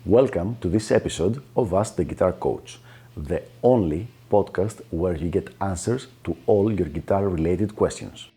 Welcome to this episode of Ask the Guitar Coach, the only podcast where you get answers to all your guitar-related questions.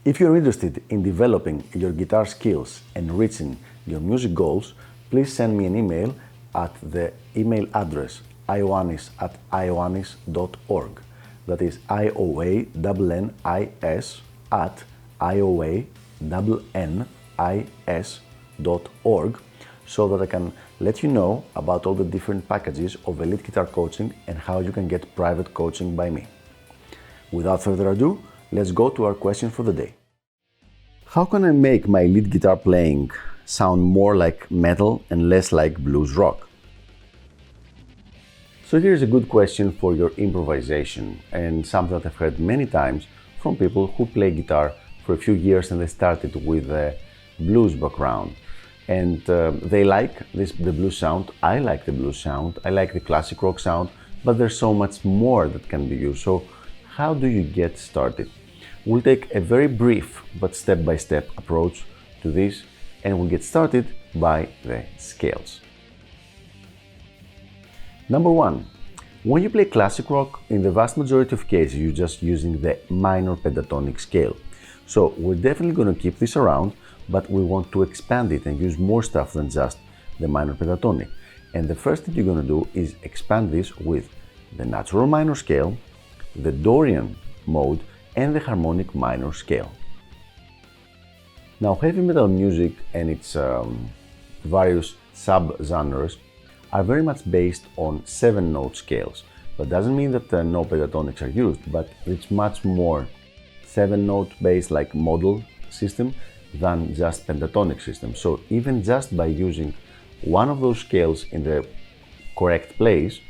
If you're interested in developing your guitar skills and reaching your music goals, please send me an email at the email address ioannis@ioannis.org. That is ioannis@ioannis.org, so that I can let you know about all the different packages of elite guitar coaching and how you can get private coaching by me. Without further ado, let's go to our question for the day. How can I make my lead guitar playing sound more like metal and less like blues rock? So here's a good question for your improvisation, and something that I've heard many times from people who play guitar for a few years and they started with a blues background. And they like the blues sound. I like the blues sound. I like the classic rock sound, but there's so much more that can be used. So how do you get started? We'll take a very brief but step-by-step approach to this, and we'll get started by the scales. Number one, when you play classic rock, in the vast majority of cases, you're just using the minor pentatonic scale. So we're definitely going to keep this around, but we want to expand it and use more stuff than just the minor pentatonic. And the first thing you're going to do is expand this with the natural minor scale, the Dorian mode, and the harmonic minor scale. Now, heavy metal music and its various sub-genres are very much based on 7-note scales. That doesn't mean that no pentatonics are used, but it's much more 7-note based like modal system than just pentatonic system. So even just by using one of those scales in the correct place,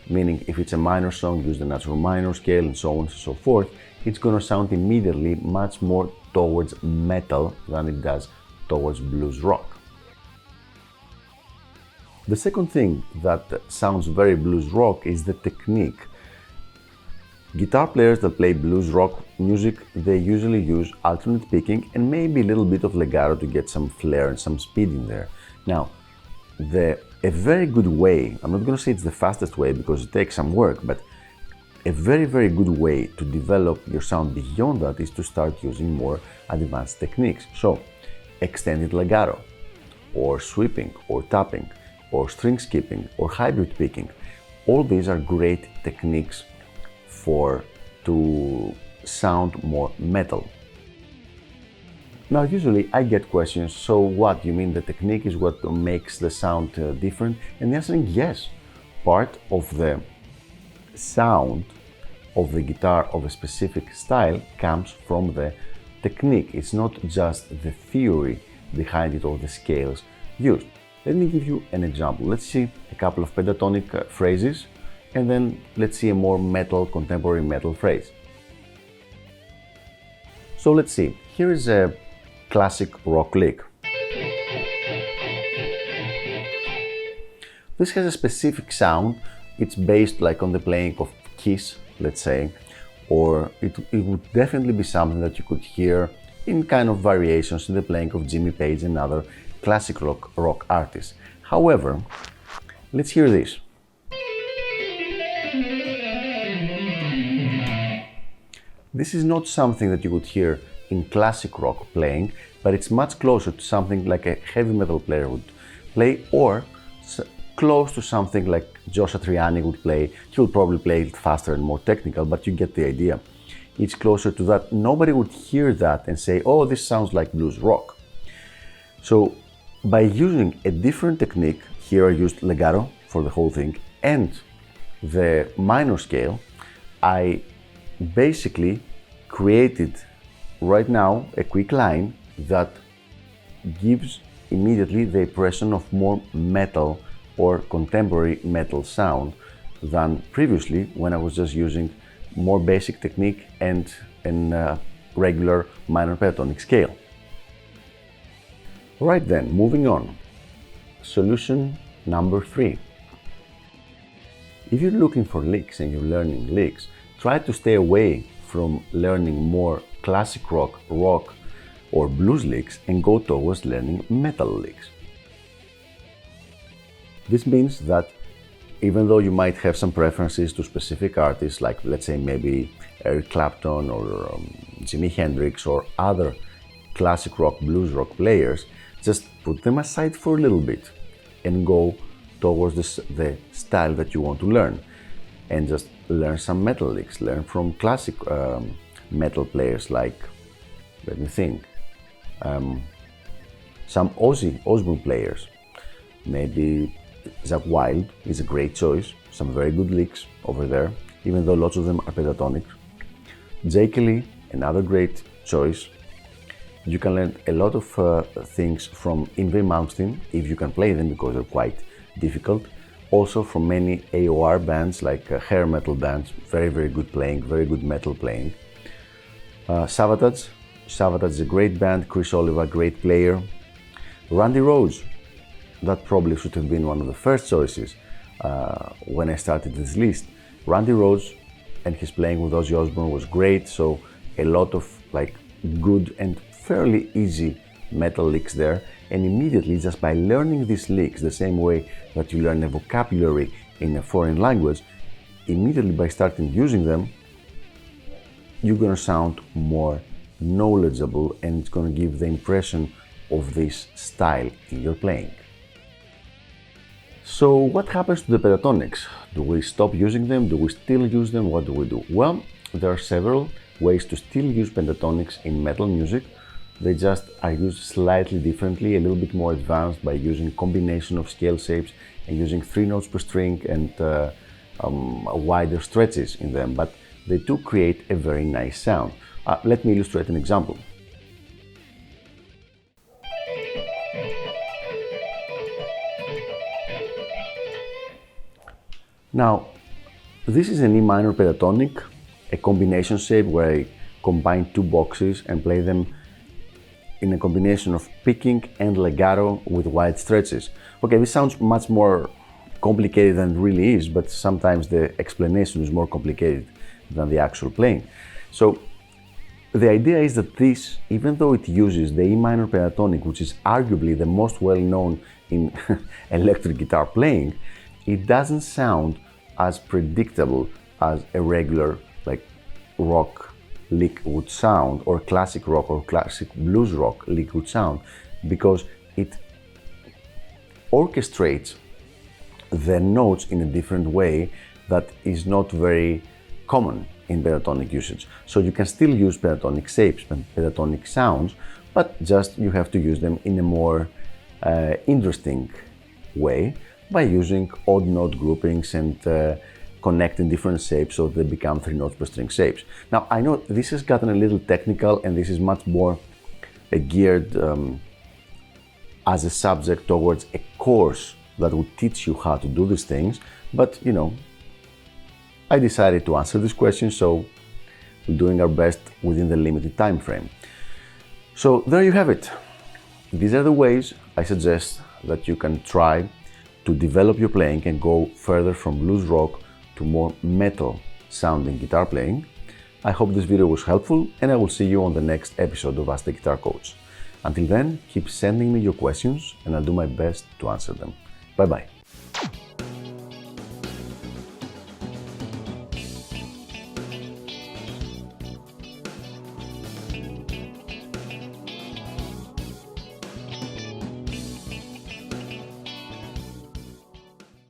meaning if it's a minor song, use the natural minor scale and so on and so forth, it's going to sound immediately much more towards metal than it does towards blues rock. The second thing that sounds very blues rock is the technique. Guitar players that play blues rock music, they usually use alternate picking and maybe a little bit of legato to get some flair and some speed in there. Now, a very good way, I'm not going to say it's the fastest way because it takes some work, but a very, very good way to develop your sound beyond that is to start using more advanced techniques. So, extended legato, or sweeping, or tapping, or string skipping, or hybrid picking. All these are great techniques to sound more metal. Now, usually I get questions, so what? You mean the technique is what makes the sound different? And the answer is yes. Part of the sound of the guitar of a specific style comes from the technique. It's not just the theory behind it or the scales used. Let me give you an example. Let's see a couple of pentatonic phrases, and then let's see a more metal, contemporary metal phrase. So let's see. Here is a classic rock lick. This has a specific sound. It's based like on the playing of Kiss, let's say, or it would definitely be something that you could hear in kind of variations in the playing of Jimmy Page and other classic rock artists. However, let's hear this. This is not something that you would hear in classic rock playing, but it's much closer to something like a heavy metal player would play, or close to something like Joe Satriani would play. He would probably play it faster and more technical, but you get the idea. It's closer to that. Nobody would hear that and say, oh, this sounds like blues rock. So by using a different technique, here I used legato for the whole thing, and the minor scale, I basically created right now a quick line that gives immediately the impression of more metal or contemporary metal sound than previously when I was just using more basic technique and a regular minor pentatonic scale. Right then, moving on. Solution number 3. If you're looking for licks and you're learning licks, try to stay away from learning more classic rock, or blues licks and go towards learning metal licks. This means that even though you might have some preferences to specific artists, like let's say maybe Eric Clapton or Jimi Hendrix or other classic rock, blues rock players, just put them aside for a little bit and go towards the style that you want to learn, and just learn some metal licks, learn from classic metal players like, let me think, some Ozzy Osbourne players. Maybe Zakk Wylde is a great choice, some very good licks over there, even though lots of them are pentatonic. Jake Lee, another great choice. You can learn a lot of things from Yngwie Malmsteen, if you can play them, because they're quite difficult. Also from many AOR bands, like hair metal bands, very, very good playing, very good metal playing. Savatage is a great band, Chris Oliver, great player. Randy Rhoads, that probably should have been one of the first choices when I started this list. Randy Rhoads and his playing with Ozzy Osbourne was great, so a lot of like good and fairly easy metal licks there, and immediately just by learning these licks the same way that you learn a vocabulary in a foreign language, immediately by starting using them, you're gonna sound more knowledgeable, and it's gonna give the impression of this style in your playing. So what happens to the pentatonics? Do we stop using them? Do we still use them? What do we do? Well, there are several ways to still use pentatonics in metal music. They just are used slightly differently, a little bit more advanced, by using combination of scale shapes and using 3 notes per string and wider stretches in them, but they do create a very nice sound. Let me illustrate an example. Now, this is an E minor pentatonic, a combination shape where I combine 2 boxes and play them in a combination of picking and legato with wide stretches. Okay, this sounds much more complicated than it really is, but sometimes the explanation is more complicated than the actual playing. So the idea is that this, even though it uses the E minor pentatonic, which is arguably the most well known in electric guitar playing, it doesn't sound as predictable as a regular like rock lick would sound, or classic rock or classic blues rock lick would sound, because it orchestrates the notes in a different way that is not very common in pentatonic usage. So you can still use pentatonic shapes and pentatonic sounds, but just you have to use them in a more interesting way, by using odd note groupings and connecting different shapes so they become 3 notes per string shapes. Now, I know this has gotten a little technical, and this is much more geared as a subject towards a course that would teach you how to do these things, but you know, I decided to answer this question, so we're doing our best within the limited time frame. So there you have it. These are the ways I suggest that you can try to develop your playing and go further from blues rock to more metal sounding guitar playing. I hope this video was helpful, and I will see you on the next episode of Ask the Guitar Coach. Until then, keep sending me your questions and I'll do my best to answer them. Bye bye.